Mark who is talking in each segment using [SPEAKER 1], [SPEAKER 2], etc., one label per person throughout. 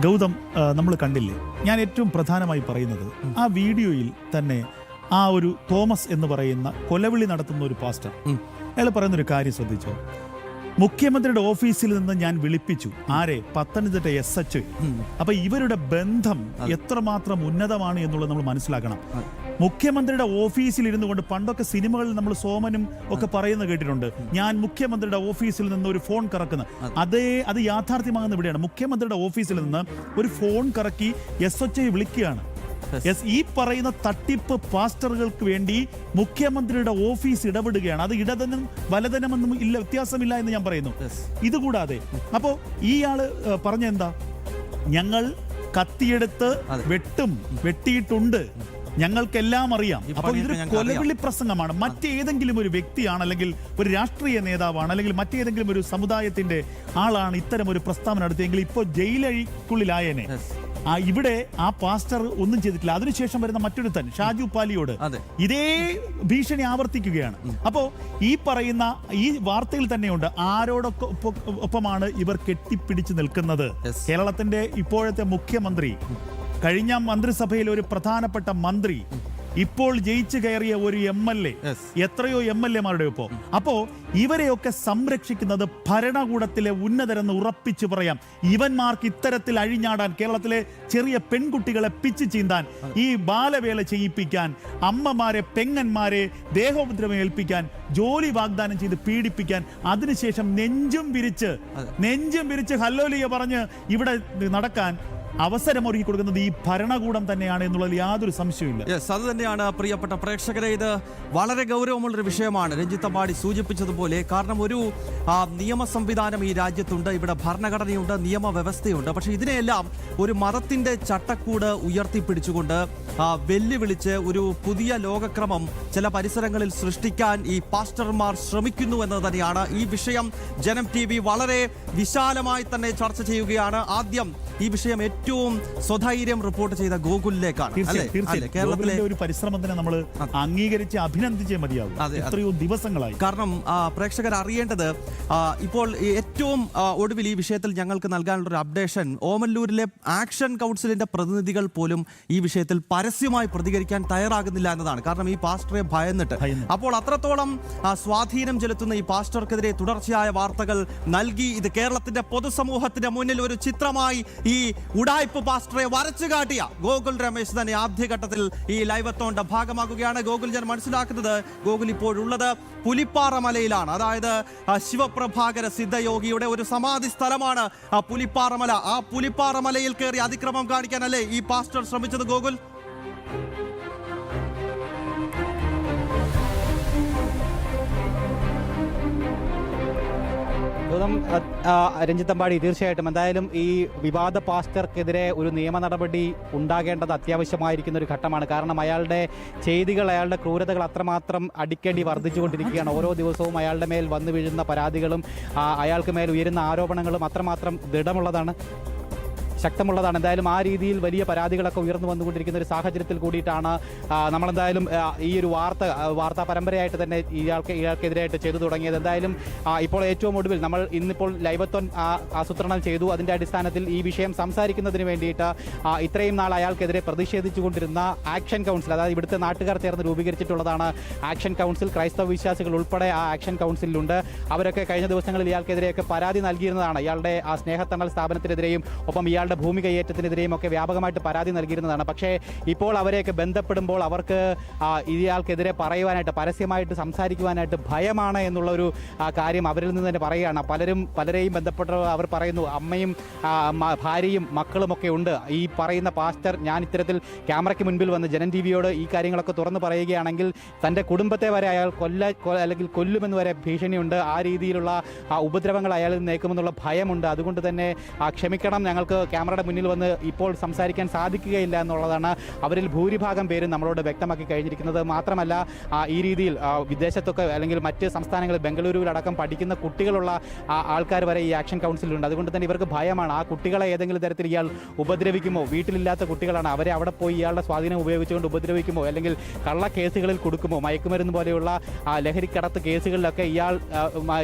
[SPEAKER 1] ഗൗതം, നമ്മൾ കണ്ടില്ലേ, ഞാൻ ഏറ്റവും പ്രധാനമായി പറയുന്നത് ആ വീഡിയോയിൽ തന്നെ ആ ഒരു തോമസ് എന്ന് പറയുന്ന കൊലവിളി നടത്തുന്ന ഒരു പാസ്റ്റർ അയാൾ പറയുന്നൊരു കാര്യം ശ്രദ്ധിച്ചോ. മുഖ്യമന്ത്രിയുടെ ഓഫീസിൽ നിന്ന് ഞാൻ വിളിപ്പിച്ചു ആരെ? പത്തനംതിട്ട SH. അപ്പൊ ഇവരുടെ ബന്ധം എത്രമാത്രം ഉന്നതമാണ് എന്നുള്ളത് നമ്മൾ മനസ്സിലാക്കണം. മുഖ്യമന്ത്രിയുടെ ഓഫീസിൽ ഇരുന്നു കൊണ്ട്, പണ്ടൊക്കെ സിനിമകളിൽ നമ്മൾ സോമനും ഒക്കെ പറയുന്നത് കേട്ടിട്ടുണ്ട്, ഞാൻ മുഖ്യമന്ത്രിയുടെ ഓഫീസിൽ നിന്ന് ഒരു ഫോൺ കറക്കുന്ന, അത് യാഥാർത്ഥ്യമാകുന്ന ഇവിടെയാണ്. മുഖ്യമന്ത്രിയുടെ ഓഫീസിൽ നിന്ന് ഒരു ഫോൺ കറക്കി SH വിളിക്കുകയാണ്. ഈ പറയുന്ന തട്ടിപ്പ് പാസ്റ്ററുകൾക്ക് വേണ്ടി മുഖ്യമന്ത്രിയുടെ ഓഫീസ് ഇടപെടുകയാണ്. അത് ഇടതനും വലതനമെന്നും ഇല്ല, വ്യത്യാസമില്ല എന്ന് ഞാൻ പറയുന്നു. ഇതുകൂടാതെ അപ്പോ ഇയാള് പറഞ്ഞ എന്താ, ഞങ്ങൾ കത്തിയെടുത്ത് വെട്ടിയിട്ടുണ്ട്, ഞങ്ങൾക്കെല്ലാം അറിയാം. അപ്പോൾ ഇതൊരു കൊലവിളി പ്രസംഗമാണ്. മറ്റേതെങ്കിലും ഒരു വ്യക്തിയാണ്, അല്ലെങ്കിൽ ഒരു രാഷ്ട്രീയ നേതാവാണ്, അല്ലെങ്കിൽ മറ്റേതെങ്കിലും ഒരു സമുദായത്തിന്റെ ആളാണ് ഇത്തരം ഒരു പ്രസ്താവന നടത്തിയെങ്കിൽ ഇപ്പോൾ ജയിലഴിക്കുള്ളിലായേനെ. ഇവിടെ ആ പാസ്റ്റർ ഒന്നും ചെയ്തിട്ടില്ല. അതിനുശേഷം വരുന്ന മറ്റൊരുത്തൻ ഷാജു പാലിയോട് ഇതേ ഭീഷണി ആവർത്തിക്കുകയാണ്. അപ്പോ ഈ പറയുന്ന ഈ വാർത്തയിൽ തന്നെയുണ്ട് ആരോടൊപ്പമാണ് ഇവർ കെട്ടിപ്പിടിച്ചു നിൽക്കുന്നത്. കേരളത്തിന്റെ ഇപ്പോഴത്തെ മുഖ്യമന്ത്രി, കഴിഞ്ഞ മന്ത്രിസഭയിൽ ഒരു പ്രധാനപ്പെട്ട മന്ത്രി, ഇപ്പോൾ ജയിച്ചു കയറിയ ഒരു MLA, എത്രയോ MLA-മാരുടെ ഒപ്പം. അപ്പോ ഇവരെയൊക്കെ സംരക്ഷിക്കുന്നത് ഭരണകൂടത്തിലെ ഉന്നതരെന്ന് ഉറപ്പിച്ചു പറയാം. ഇവന്മാർക്ക് ഇത്തരത്തിൽ അഴിഞ്ഞാടാൻ, കേരളത്തിലെ ചെറിയ പെൺകുട്ടികളെ പിച്ചു ചീന്താൻ, ഈ ബാലവേല ചെയ്യിപ്പിക്കാൻ, അമ്മമാരെ പെങ്ങന്മാരെ ദേഹോപദ്രവം ഏൽപ്പിക്കാൻ, ജോലി വാഗ്ദാനം ചെയ്ത് പീഡിപ്പിക്കാൻ, അതിനുശേഷം നെഞ്ചും വിരിച്ച് ഹല്ലേലൂയ പറഞ്ഞ് ഇവിടെ നടക്കാൻ അവസരം ഒരുക്കി കൊടുക്കുന്നത് ഈ ഭരണകൂടം തന്നെയാണ് എന്നുള്ളതിൽ യാതൊരു സംശയമില്ല.
[SPEAKER 2] അത് തന്നെയാണ് പ്രിയപ്പെട്ട പ്രേക്ഷകരെ. ഇത് വളരെ ഗൗരവമുള്ളൊരു വിഷയമാണ് രഞ്ജിത്ത് അമ്പാടി സൂചിപ്പിച്ചതുപോലെ. കാരണം ഒരു നിയമ സംവിധാനം ഈ രാജ്യത്തുണ്ട്, ഇവിടെ ഭരണഘടനയുണ്ട്, നിയമവ്യവസ്ഥയുണ്ട്. പക്ഷെ ഇതിനെയെല്ലാം ഒരു മതത്തിന്റെ ചട്ടക്കൂട് ഉയർത്തിപ്പിടിച്ചുകൊണ്ട് വെല്ലുവിളിച്ച് ഒരു പുതിയ ലോകക്രമം ചില പരിസരങ്ങളിൽ സൃഷ്ടിക്കാൻ ഈ പാസ്റ്റർമാർ ശ്രമിക്കുന്നു എന്നത് തന്നെയാണ് ഈ വിഷയം. ജനം TV വളരെ വിശാലമായി തന്നെ ചർച്ച ചെയ്യുകയാണ്. ആദ്യം ഈ വിഷയം ഏറ്റവും സ്വധൈര്യം റിപ്പോർട്ട് ചെയ്ത ഗോകുലിലേക്കാണ്.
[SPEAKER 1] കേരളത്തിലെ ഒരു പരിശ്രമത്തിനെ നമ്മൾ അംഗീകരിച്ച് അഭിനന്ദിച്ചേ മതിയാവും. എത്രയോ ദിവസങ്ങളായി.
[SPEAKER 2] കാരണം പ്രേക്ഷകർ അറിയേണ്ടത്, ഇപ്പോൾ ഏറ്റവും ഒടുവിൽ ഈ വിഷയത്തിൽ ഞങ്ങൾക്ക് നൽകാനുള്ള ഒരു അപ്ഡേഷൻ, ഓമല്ലൂരിലെ ആക്ഷൻ കൗൺസിലിന്റെ പ്രതിനിധികൾ പോലും ഈ വിഷയത്തിൽ പരസ്യമായി പ്രതികരിക്കാൻ തയ്യാറാകുന്നില്ല എന്നതാണ്. കാരണം ഈ പാസ്റ്ററെ ഭയന്നിട്ട്. അപ്പോൾ അത്രത്തോളം സ്വാധീനം ചെലുത്തുന്ന ഈ പാസ്റ്റർക്കെതിരെ തുടർച്ചയായ വാർത്തകൾ നൽകി ഇത് കേരളത്തിന്റെ പൊതുസമൂഹത്തിന്റെ മുന്നിൽ ഒരു ചിത്രമായി ഈ ഉടായ്പ പാസ്റ്ററെ വരച്ചു കാട്ടിയ ഗോകുൽ രമേശ് തന്നെ ആദ്യഘട്ടത്തിൽ ഈ ലൈവത്തോന്റെ ഭാഗമാകുകയാണ്. ഗോകുൽ ഞാൻ മനസ്സിലാക്കുന്നത്, ഗോകുൽ ഇപ്പോഴുള്ളത് പുലിപ്പാറ മലയിലാണ്. അതായത് ശിവപ്രഭാകര സിദ്ധയോഗിയുടെ ഒരു സമാധി സ്ഥലമാണ് പുലിപ്പാറമല. ആ പുലിപ്പാറ മലയിൽ കയറി അതിക്രമം കാണിക്കാനല്ലേ ഈ പാസ്റ്റർ ശ്രമിച്ചത് ഗോകുൽ?
[SPEAKER 3] രഞ്ജിത്ത് അമ്പാടി, തീർച്ചയായിട്ടും എന്തായാലും ഈ വിവാദ പാസ്റ്റർക്കെതിരെ ഒരു നിയമ നടപടി ഉണ്ടാകേണ്ടത് അത്യാവശ്യമായിരിക്കുന്ന ഒരു ഘട്ടമാണ്. കാരണം അയാളുടെ ചെയ്തികൾ, അയാളുടെ ക്രൂരതകൾ അത്രമാത്രം അടിക്കടി വർദ്ധിച്ചുകൊണ്ടിരിക്കുകയാണ്. ഓരോ ദിവസവും അയാളുടെ മേൽ വന്നു വീഴുന്ന പരാതികളും അയാൾക്ക് മേൽ ഉയരുന്ന ആരോപണങ്ങളും അത്രമാത്രം ദൃഢമുള്ളതാണ്, ശക്തമുള്ളതാണ്. എന്തായാലും ആ രീതിയിൽ വലിയ പരാതികളൊക്കെ ഉയർന്നു വന്നുകൊണ്ടിരിക്കുന്ന ഒരു സാഹചര്യത്തിൽ കൂടിയിട്ടാണ് നമ്മളെന്തായാലും ഈ ഒരു വാർത്താ പരമ്പരയായിട്ട് തന്നെ ഇയാൾക്കെതിരായിട്ട് ചെയ്തു തുടങ്ങിയത്. എന്തായാലും ഇപ്പോൾ ഏറ്റവും ഒടുവിൽ നമ്മൾ ഇന്നിപ്പോൾ ലൈവത്തോൺ ആസൂത്രണം ചെയ്തു. അതിൻ്റെ അടിസ്ഥാനത്തിൽ ഈ വിഷയം സംസാരിക്കുന്നതിന് വേണ്ടിയിട്ട് ഇത്രയും നാൾ അയാൾക്കെതിരെ പ്രതിഷേധിച്ചുകൊണ്ടിരുന്ന ആക്ഷൻ കൗൺസിൽ, അതായത് ഇവിടുത്തെ നാട്ടുകാർ ചേർന്ന് രൂപീകരിച്ചിട്ടുള്ളതാണ് ആക്ഷൻ കൗൺസിൽ. ക്രൈസ്തവ വിശ്വാസികൾ ഉൾപ്പെടെ ആ ആക്ഷൻ കൗൺസിലുണ്ട്. അവരൊക്കെ കഴിഞ്ഞ ദിവസങ്ങളിൽ ഇയാൾക്കെതിരെയൊക്കെ പരാതി നൽകിയിരുന്നതാണ്. ഇയാളുടെ ആ സ്നേഹത്തണൽ സ്ഥാപനത്തിനെതിരെയും ഒപ്പം ഇയാളുടെ ഭൂമി കയ്യേറ്റത്തിനെതിരെയും ഒക്കെ വ്യാപകമായിട്ട് പരാതി നൽകിയിരുന്നതാണ്. പക്ഷേ ഇപ്പോൾ അവരെയൊക്കെ ബന്ധപ്പെടുമ്പോൾ അവർക്ക് ഇയാൾക്കെതിരെ പറയുവാനായിട്ട്, പരസ്യമായിട്ട് സംസാരിക്കുവാനായിട്ട് ഭയമാണ് എന്നുള്ളൊരു കാര്യം അവരിൽ നിന്ന് തന്നെ പറയുകയാണ്. പലരെയും ബന്ധപ്പെട്ട അവർ പറയുന്നു, അമ്മയും ഭാര്യയും മക്കളുമൊക്കെ ഉണ്ട്. ഈ പറയുന്ന പാസ്റ്റർ ഞാൻ ഇത്തരത്തിൽ ക്യാമറയ്ക്ക് മുൻപിൽ വന്ന് ജനം TVയോട് ഈ കാര്യങ്ങളൊക്കെ തുറന്നു പറയുകയാണെങ്കിൽ തൻ്റെ കുടുംബത്തെ വരെ അയാൾ അല്ലെങ്കിൽ കൊല്ലുമെന്ന് വരെ ഭീഷണിയുണ്ട്. ആ രീതിയിലുള്ള ഉപദ്രവങ്ങൾ അയാളിൽ നേക്കുമെന്നുള്ള ഭയമുണ്ട്. അതുകൊണ്ട് തന്നെ ക്ഷമിക്കണം, ഞങ്ങൾക്ക് ക്യാമറയുടെ മുന്നിൽ വന്ന് ഇപ്പോൾ സംസാരിക്കാൻ സാധിക്കുകയില്ല എന്നുള്ളതാണ് അവരിൽ ഭൂരിഭാഗം പേരും നമ്മളോട് വ്യക്തമാക്കി കഴിഞ്ഞിരിക്കുന്നത്. മാത്രമല്ല ഈ രീതിയിൽ വിദേശത്തൊക്കെ അല്ലെങ്കിൽ മറ്റ് സംസ്ഥാനങ്ങളിൽ ബംഗളൂരുവിലടക്കം പഠിക്കുന്ന കുട്ടികളുള്ള ആൾക്കാർ വരെ ഈ ആക്ഷൻ കൗൺസിലുണ്ട്. അതുകൊണ്ട് തന്നെ ഇവർക്ക് ഭയമാണ്, ആ കുട്ടികളെ ഏതെങ്കിലും തരത്തിൽ ഇയാൾ ഉപദ്രവിക്കുമോ, വീട്ടിലില്ലാത്ത കുട്ടികളാണ്, അവരെ അവിടെ പോയി ഇയാളുടെ സ്വാധീനം ഉപയോഗിച്ചുകൊണ്ട് ഉപദ്രവിക്കുമോ, അല്ലെങ്കിൽ കള്ള കേസുകളിൽ കൊടുക്കുമോ, മയക്കുമരുന്ന് പോലെയുള്ള ലഹരിക്കടത്ത് കേസുകളിലൊക്കെ ഇയാൾ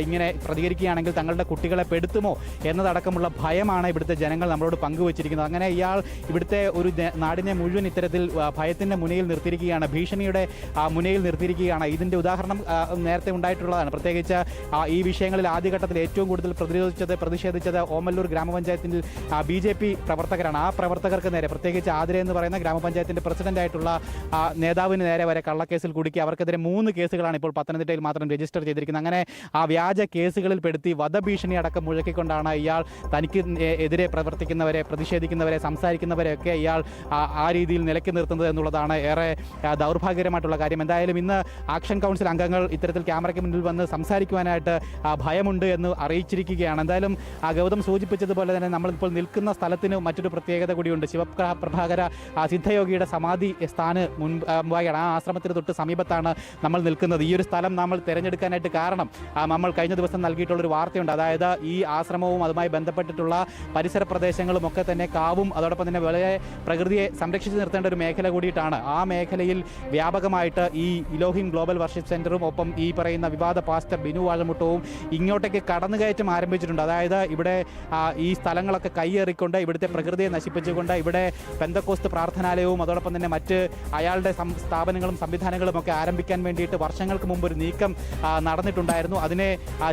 [SPEAKER 3] ഇങ്ങനെ പ്രതികരിക്കുകയാണെങ്കിൽ തങ്ങളുടെ കുട്ടികളെ പെടുത്തുമോ എന്നതടക്കമുള്ള ഭയമാണ് ഇവിടുത്തെ ജനങ്ങൾ നമ്മളോട് പങ്കുവച്ചിരിക്കുന്നത്. അങ്ങനെ ഇയാൾ ഇവിടുത്തെ ഒരു നാടിനെ മുഴുവൻ ഇത്തരത്തിൽ ഭയത്തിൻ്റെ മുനയിൽ നിർത്തിയിരിക്കുകയാണ്, ഭീഷണിയുടെ മുനയിൽ നിർത്തിയിരിക്കുകയാണ്. ഇതിൻ്റെ ഉദാഹരണം നേരത്തെ ഉണ്ടായിട്ടുള്ളതാണ്. പ്രത്യേകിച്ച് ഈ വിഷയങ്ങളിൽ ആദ്യഘട്ടത്തിൽ ഏറ്റവും കൂടുതൽ പ്രതിഷേധിച്ചത് ഓമല്ലൂർ ഗ്രാമപഞ്ചായത്തിൽ BJP പ്രവർത്തകരാണ്. ആ പ്രവർത്തകർക്ക് നേരെ, പ്രത്യേകിച്ച് ആതിര എന്ന് പറയുന്ന ഗ്രാമപഞ്ചായത്തിൻ്റെ പ്രസിഡന്റായിട്ടുള്ള നേതാവിന് നേരെ വരെ കള്ളക്കേസിൽ കുടുക്കി. അവർക്കെതിരെ 3 കേസുകളാണ് ഇപ്പോൾ പത്തനംതിട്ടയിൽ മാത്രം രജിസ്റ്റർ ചെയ്തിരിക്കുന്നത്. അങ്ങനെ ആ വ്യാജ കേസുകളിൽ പെടുത്തി വധഭീഷണി അടക്കം മുഴക്കിക്കൊണ്ടാണ് ഇയാൾ തനിക്ക് എതിരെ പ്രവർത്തിക്കുന്നവരെ, പ്രതിഷേധിക്കുന്നവരെ, സംസാരിക്കുന്നവരെയൊക്കെ ഇയാൾ ആ രീതിയിൽ നിലയ്ക്ക് നിർത്തുന്നത് എന്നുള്ളതാണ് ഏറെ ദൗർഭാഗ്യകരമായിട്ടുള്ള കാര്യം. എന്തായാലും ഇന്ന് ആക്ഷൻ കൗൺസിൽ അംഗങ്ങൾ ഇത്തരത്തിൽ ക്യാമറയ്ക്ക് മുന്നിൽ വന്ന് സംസാരിക്കുവാനായിട്ട് ഭയമുണ്ട് എന്ന് അറിയിച്ചിരിക്കുകയാണ്. എന്തായാലും ഗൗതം സൂചിപ്പിച്ചതുപോലെ തന്നെ നമ്മളിപ്പോൾ നിൽക്കുന്ന സ്ഥലത്തിന് മറ്റൊരു പ്രത്യേകത കൂടിയുണ്ട്. ശിവപ്രഭാകര സിദ്ധയോഗിയുടെ സമാധി മുൻപായാണ്, ആ ആശ്രമത്തിന് തൊട്ട് സമീപത്താണ് നമ്മൾ നിൽക്കുന്നത്. ഈ ഒരു സ്ഥലം നമ്മൾ തിരഞ്ഞെടുക്കാനായിട്ട് കാരണം നമ്മൾ കഴിഞ്ഞ ദിവസം നൽകിയിട്ടുള്ളൊരു വാർത്തയുണ്ട്. അതായത് ഈ ആശ്രമവും അതുമായി ബന്ധപ്പെട്ടിട്ടുള്ള പരിസര പ്രദേശങ്ങളും ഒക്കെ തന്നെ കാവും അതോടൊപ്പം തന്നെ വളരെ പ്രകൃതിയെ സംരക്ഷിച്ച് നിർത്തേണ്ട ഒരു മേഖല കൂടിയിട്ടാണ്. ആ മേഖലയിൽ വ്യാപകമായിട്ട് ഈ ഇലോഹിം ഗ്ലോബൽ വർഷിപ്പ് സെന്ററും ഒപ്പം ഈ പറയുന്ന വിവാദ പാസ്റ്റർ ബിനു വാഴമുട്ടവും ഇങ്ങോട്ടേക്ക് കടന്നുകയറ്റം ആരംഭിച്ചിട്ടുണ്ട്. അതായത് ഇവിടെ ഈ സ്ഥലങ്ങളൊക്കെ കൈയേറിക്കൊണ്ട് ഇവിടുത്തെ പ്രകൃതിയെ നശിപ്പിച്ചുകൊണ്ട് ഇവിടെ പെന്തക്കോസ്ത് പ്രാർത്ഥനാലയവും അതോടൊപ്പം തന്നെ മറ്റ് അയാളുടെ സ്ഥാപനങ്ങളും സംവിധാനങ്ങളും ഒക്കെ ആരംഭിക്കാൻ വേണ്ടിയിട്ട് വർഷങ്ങൾക്ക് മുമ്പ് ഒരു നീക്കം നടന്നിട്ടുണ്ടായിരുന്നു. അതിനെ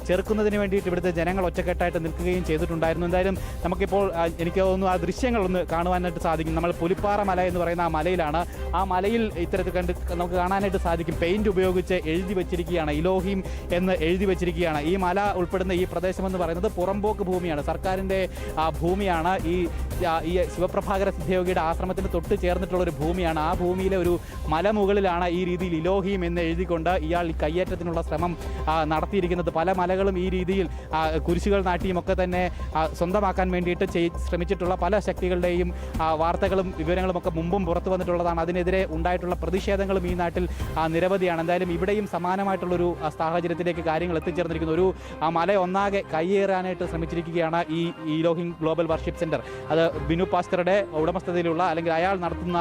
[SPEAKER 3] ചെറുക്കുന്നതിന് വേണ്ടിയിട്ട് ഇവിടുത്തെ ജനങ്ങൾ ഒറ്റക്കെട്ടായിട്ട് നിൽക്കുകയും ചെയ്തിട്ടുണ്ടായിരുന്നു. എന്തായാലും നമുക്കിപ്പോൾ എനിക്ക് തോന്നുന്നു ആ ദൃശ്യങ്ങളൊന്ന് കാണുവാനായിട്ട് സാധിക്കും. നമ്മൾ പുലിപ്പാറ മല എന്ന് പറയുന്ന ആ മലയിലാണ്. ആ മലയിൽ ഇത്തരത്തിൽ നമുക്ക് കാണാനായിട്ട് സാധിക്കും. പെയിന്റ് ഉപയോഗിച്ച് എഴുതി വെച്ചിരിക്കുകയാണ്, ഇലോഹിം എന്ന് എഴുതി വെച്ചിരിക്കുകയാണ്. ഈ മല ഉൾപ്പെടുന്ന ഈ പ്രദേശമെന്ന് പറയുന്നത് പുറമ്പോക്ക് ഭൂമിയാണ്, സർക്കാരിൻ്റെ ഭൂമിയാണ്. ഈ ശിവപ്രഭാകര സിദ്ധയോഗിയുടെ ആശ്രമത്തിന് തൊട്ട് ചേർന്നിട്ടുള്ള ഒരു ഭൂമിയാണ്. ആ ഭൂമിയിലെ ഒരു മലമുകളിലാണ് ഈ രീതിയിൽ ഇലോഹിം എന്ന് എഴുതിക്കൊണ്ട് ഇയാൾ ഈ കയ്യേറ്റത്തിനുള്ള ശ്രമം നടത്തിയിരിക്കുന്നത്. പല മലകളും ഈ രീതിയിൽ കുരിശുകൾ നാട്ടിയും ഒക്കെ തന്നെ സ്വന്തമാക്കാൻ വേണ്ടിയിട്ട് ശ്രമിച്ചിട്ടുള്ള പല ശക്തികളുടെയും വാർത്തകളും വിവരങ്ങളും ഒക്കെ മുമ്പും പുറത്തു വന്നിട്ടുള്ളതാണ്. അതിനെതിരെ ഉണ്ടായിട്ടുള്ള പ്രതിഷേധങ്ങളും ഈ നാട്ടിൽ നിരവധിയാണ്. എന്തായാലും ഇവിടെയും സമാനമായിട്ടുള്ളൊരു സാഹചര്യത്തിലേക്ക് കാര്യങ്ങൾ എത്തിച്ചേർന്നിരിക്കുന്നു. ഒരു മല ഒന്നാകെ കയ്യേറാനായിട്ട് ശ്രമിച്ചിരിക്കുകയാണ് ഈ ഇലോഹിം ഗ്ലോബൽ വർഷിപ്പ് സെന്റർ. അത് ബിനു പാസ്റ്ററുടെ ഉടമസ്ഥതയിലുള്ള അല്ലെങ്കിൽ അയാൾ നടത്തുന്ന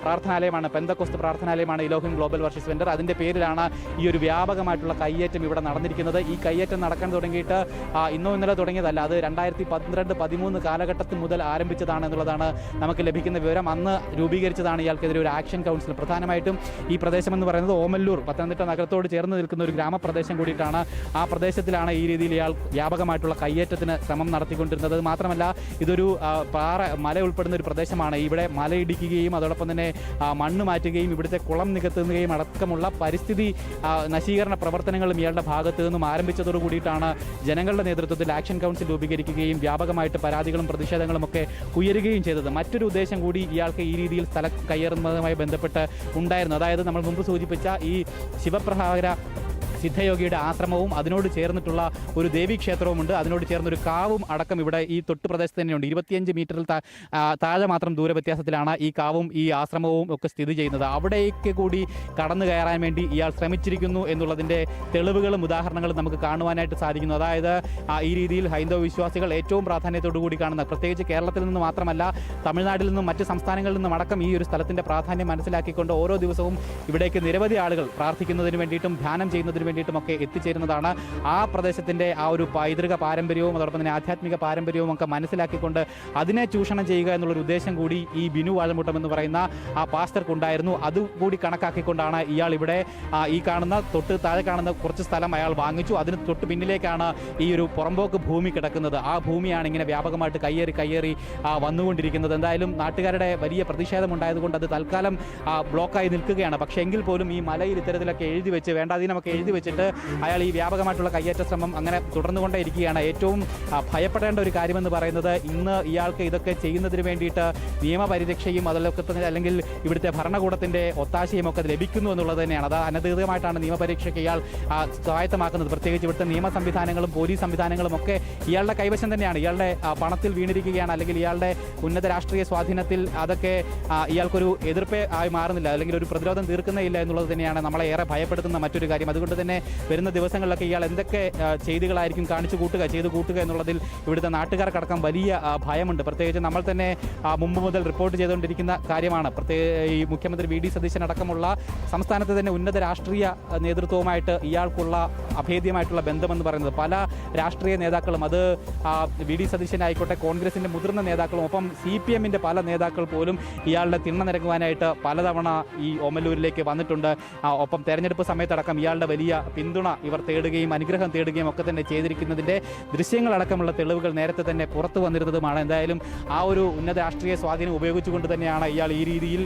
[SPEAKER 3] പ്രാർത്ഥനാലയമാണ്, പെന്തക്കോസ്ത് പ്രാർത്ഥനാലയമാണ് ഇലോഹിം ഗ്ലോബൽ വർഷിപ്പ് സെന്റർ. അതിൻ്റെ പേരിലാണ് ഈ ഒരു വ്യാപകമായിട്ടുള്ള കയ്യേറ്റം ഇവിടെ നടന്നിരിക്കുന്നത്. ഈ കയ്യേറ്റം നടക്കാൻ തുടങ്ങിയിട്ട് ഇന്നോ ഇന്നലെ തുടങ്ങിയതല്ല, അത് 2012-13 കാലഘട്ടത്തിൽ മുതൽ ആരംഭിച്ചതാണ് എന്നുള്ളതാണ് നമുക്ക് ലഭിക്കുന്ന വിവരം. അന്ന് രൂപീകരിച്ചതാണ് ഇയാൾക്കെതിരെ ഒരു ആക്ഷൻ കൗൺസിൽ. പ്രധാനമായിട്ടും ഈ പ്രദേശം എന്ന് പറയുന്നത് ഓമല്ലൂർ, പത്തനംതിട്ട നഗരത്തോട് ചേർന്ന് നിൽക്കുന്ന ഒരു ഗ്രാമപ്രദേശം കൂടിയിട്ടാണ്. ആ പ്രദേശത്തിലാണ് ഈ രീതിയിൽ ഇയാൾ വ്യാപകമായിട്ടുള്ള കയ്യേറ്റത്തിന് ശ്രമം നടത്തിക്കൊണ്ടിരുന്നത്. മാത്രമല്ല ഇതൊരു മല ഉൾപ്പെടുന്ന ഒരു പ്രദേശമാണ്. ഇവിടെ മലയിടിക്കുകയും അതോടൊപ്പം തന്നെ മണ്ണ് മാറ്റുകയും ഇവിടുത്തെ കുളം നികത്തുകയും അടക്കമുള്ള പരിസ്ഥിതി നശീകരണ പ്രവർത്തനങ്ങളും ഇയാളുടെ ഭാഗത്തു നിന്നും ആരംഭിച്ചതോടു കൂടിയിട്ടാണ് ജനങ്ങളുടെ നേതൃത്വത്തിൽ ആക്ഷൻ കൗൺസിൽ രൂപീകരിക്കുകയും വ്യാപകമായിട്ട് പരാതികളും പ്രതിഷേധങ്ങളും ഒക്കെ ഉയരുകയും ചെയ്തത്. മറ്റൊരു ഉദ്ദേശം കൂടി ഇയാൾക്ക് ഈ രീതിയിൽ സ്ഥലം കയ്യേറുന്നതുമായി ബന്ധപ്പെട്ട് ഉണ്ടായിരുന്നു. അതായത് നമ്മൾ മുമ്പ് സൂചിപ്പിച്ച ഈ ശിവപ്രഭാകര സിദ്ധയോഗിയുടെ ആശ്രമവും അതിനോട് ചേർന്നിട്ടുള്ള ഒരു ദേവീക്ഷേത്രവുമുണ്ട്. അതിനോട് ചേർന്നൊരു കാവും അടക്കം ഇവിടെ ഈ തൊട്ട് പ്രദേശത്ത് തന്നെയുണ്ട്. 25 മീറ്ററിൽ താഴെ മാത്രം ദൂര വ്യത്യാസത്തിലാണ് ഈ കാവും ഈ ആശ്രമവും ഒക്കെ സ്ഥിതി ചെയ്യുന്നത്. അവിടേക്ക് കൂടി കടന്നു കയറാൻ വേണ്ടി ഇയാൾ ശ്രമിച്ചിരിക്കുന്നു എന്നുള്ളതിൻ്റെ തെളിവുകളും ഉദാഹരണങ്ങളും നമുക്ക് കാണുവാനായിട്ട് സാധിക്കുന്നു. അതായത് ഈ രീതിയിൽ ഹൈന്ദവ വിശ്വാസികൾ ഏറ്റവും പ്രാധാന്യത്തോടു കൂടി കാണുന്ന, പ്രത്യേകിച്ച് കേരളത്തിൽ നിന്ന് മാത്രമല്ല തമിഴ്നാട്ടിൽ നിന്നും മറ്റ് സംസ്ഥാനങ്ങളിൽ നിന്നും അടക്കം ഈ ഒരു സ്ഥലത്തിൻ്റെ പ്രാധാന്യം മനസ്സിലാക്കിക്കൊണ്ട് ഓരോ ദിവസവും ഇവിടേക്ക് നിരവധി ആളുകൾ പ്രാർത്ഥിക്കുന്നതിന് വേണ്ടിയിട്ടും ധ്യാനം ചെയ്യുന്നതിന് വേണ്ടിയിട്ടുമൊക്കെ എത്തിച്ചേരുന്നതാണ്. ആ പ്രദേശത്തിൻ്റെ ആ ഒരു പൈതൃക പാരമ്പര്യവും അതോടൊപ്പം തന്നെ ആധ്യാത്മിക പാരമ്പര്യവും ഒക്കെ മനസ്സിലാക്കിക്കൊണ്ട് അതിനെ ചൂഷണം ചെയ്യുക എന്നുള്ളൊരു ഉദ്ദേശം കൂടി ഈ ബിനു വാഴമുട്ടം എന്ന് പറയുന്ന ആ പാസ്റ്റർക്കുണ്ടായിരുന്നു. അതുകൂടി കണക്കാക്കിക്കൊണ്ടാണ് ഇയാൾ ഇവിടെ ഈ കാണുന്ന തൊട്ട് താഴെ കാണുന്ന കുറച്ച് സ്ഥലം അയാൾ വാങ്ങിച്ചു. അതിന് തൊട്ട് പിന്നിലേക്കാണ് ഈ ഒരു പുറമ്പോക്ക് ഭൂമി കിടക്കുന്നത്. ആ ഭൂമിയാണ് ഇങ്ങനെ വ്യാപകമായിട്ട് കയ്യേറി വന്നുകൊണ്ടിരിക്കുന്നത്. എന്തായാലും നാട്ടുകാരുടെ വലിയ പ്രതിഷേധമുണ്ടായതുകൊണ്ട് അത് തൽക്കാലം ബ്ലോക്കായി നിൽക്കുകയാണ്. പക്ഷേ എങ്കിൽ പോലും ഈ മലയിൽ ഇത്തരത്തിലൊക്കെ എഴുതി വെച്ച് വേണ്ടാധീനമൊക്കെ എഴുതി വെച്ചിട്ട് അയാൾ ഈ വ്യാപകമായിട്ടുള്ള കയ്യേറ്റ ശ്രമം അങ്ങനെ തുടർന്നുകൊണ്ടേ ഇരിക്കുകയാണ്. ഏറ്റവും ഭയപ്പെടേണ്ട ഒരു കാര്യമെന്ന് പറയുന്നത് ഇന്ന് ഇയാൾക്ക് ഇതൊക്കെ ചെയ്യുന്നതിന് വേണ്ടിയിട്ട് നിയമപരിരക്ഷയും അതിലൊക്കെ തന്നെ അല്ലെങ്കിൽ ഇവിടുത്തെ ഭരണകൂടത്തിൻ്റെ ഒത്താശയും ഒക്കെ ലഭിക്കുന്നു എന്നുള്ളത് തന്നെയാണ്. അത് അനധികൃതമായിട്ടാണ് നിയമപരീക്ഷയ്ക്ക് ഇയാൾ സ്വായത്തമാക്കുന്നത്. പ്രത്യേകിച്ച് ഇവിടുത്തെ നിയമ സംവിധാനങ്ങളും പോലീസ് സംവിധാനങ്ങളും ഒക്കെ ഇയാളുടെ കൈവശം തന്നെയാണ്. ഇയാളുടെ പണത്തിൽ വീണിരിക്കുകയാണ്, അല്ലെങ്കിൽ ഇയാളുടെ ഉന്നത രാഷ്ട്രീയ സ്വാധീനത്തിൽ അതൊക്കെ ഇയാൾക്കൊരു എതിർപ്പ് ആയി മാറുന്നില്ല, അല്ലെങ്കിൽ ഒരു പ്രതിരോധം തീർക്കുന്നില്ല എന്നുള്ളത് തന്നെയാണ് നമ്മളെ ഏറെ ഭയപ്പെടുത്തുന്ന മറ്റൊരു കാര്യം. അതുകൊണ്ട് തന്നെ തന്നെ വരുന്ന ദിവസങ്ങളിലൊക്കെ ഇയാൾ എന്തൊക്കെ ചെയ്തികളായിരിക്കും ചെയ്തു കൂട്ടുക എന്നുള്ളതിൽ ഇവിടുത്തെ നാട്ടുകാർക്കടക്കം വലിയ ഭയമുണ്ട്. പ്രത്യേകിച്ച് നമ്മൾ തന്നെ മുമ്പ് മുതൽ റിപ്പോർട്ട് ചെയ്തുകൊണ്ടിരിക്കുന്ന കാര്യമാണ്. ഈ മുഖ്യമന്ത്രി വി ഡി സതീശൻ അടക്കമുള്ള സംസ്ഥാനത്തെ തന്നെ ഉന്നത രാഷ്ട്രീയ നേതൃത്വവുമായിട്ട് ഇയാൾക്കുള്ള അഭേദ്യമായിട്ടുള്ള ബന്ധമെന്ന് പറയുന്നത്. പല രാഷ്ട്രീയ നേതാക്കളും, അത് വി ഡി സതീശൻ ആയിക്കോട്ടെ, കോൺഗ്രസിൻ്റെ മുതിർന്ന നേതാക്കളും, ഒപ്പം CPM-ന്റെ പല നേതാക്കൾ പോലും ഇയാളുടെ തിണ്ണ നിരങ്ങുവാനായിട്ട് പലതവണ ഈ ഓമല്ലൂരിലേക്ക് വന്നിട്ടുണ്ട്. ഒപ്പം തെരഞ്ഞെടുപ്പ് സമയത്തടക്കം ഇയാളുടെ വലിയ പിന്തുണ ഇവർ തേടുകയും അനുഗ്രഹം തേടുകയും ഒക്കെ തന്നെ ചെയ്തിരിക്കുന്നതിൻ്റെ ദൃശ്യങ്ങളടക്കമുള്ള തെളിവുകൾ നേരത്തെ തന്നെ പുറത്തു വന്നിരുന്നതുമാണ്. എന്തായാലും ആ ഒരു ഉന്നത രാഷ്ട്രീയ സ്വാധീനം ഉപയോഗിച്ചുകൊണ്ട് തന്നെയാണ് ഇയാൾ ഈ രീതിയിൽ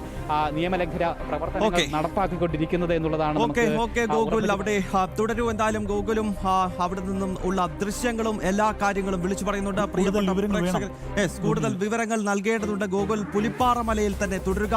[SPEAKER 3] നിയമലംഘന പ്രവർത്തനങ്ങൾ നടപ്പാക്കിക്കൊണ്ടിരിക്കുന്നത് എന്നുള്ളതാണ്.
[SPEAKER 2] ഗോകുൽ അവിടെ തുടരൂ. എന്തായാലും ഗോകുലും അവിടെ നിന്നും ഉള്ള ദൃശ്യങ്ങളും എല്ലാ കാര്യങ്ങളും വിളിച്ചു പറയുന്നുണ്ട്. പ്രിയപ്പെട്ട പ്രേക്ഷകർ, കൂടുതൽ വിവരങ്ങൾ നൽകേണ്ടതുണ്ട്. ഗോകുൽ പുലിപ്പാറ മലയിൽ തന്നെ തുടരുക.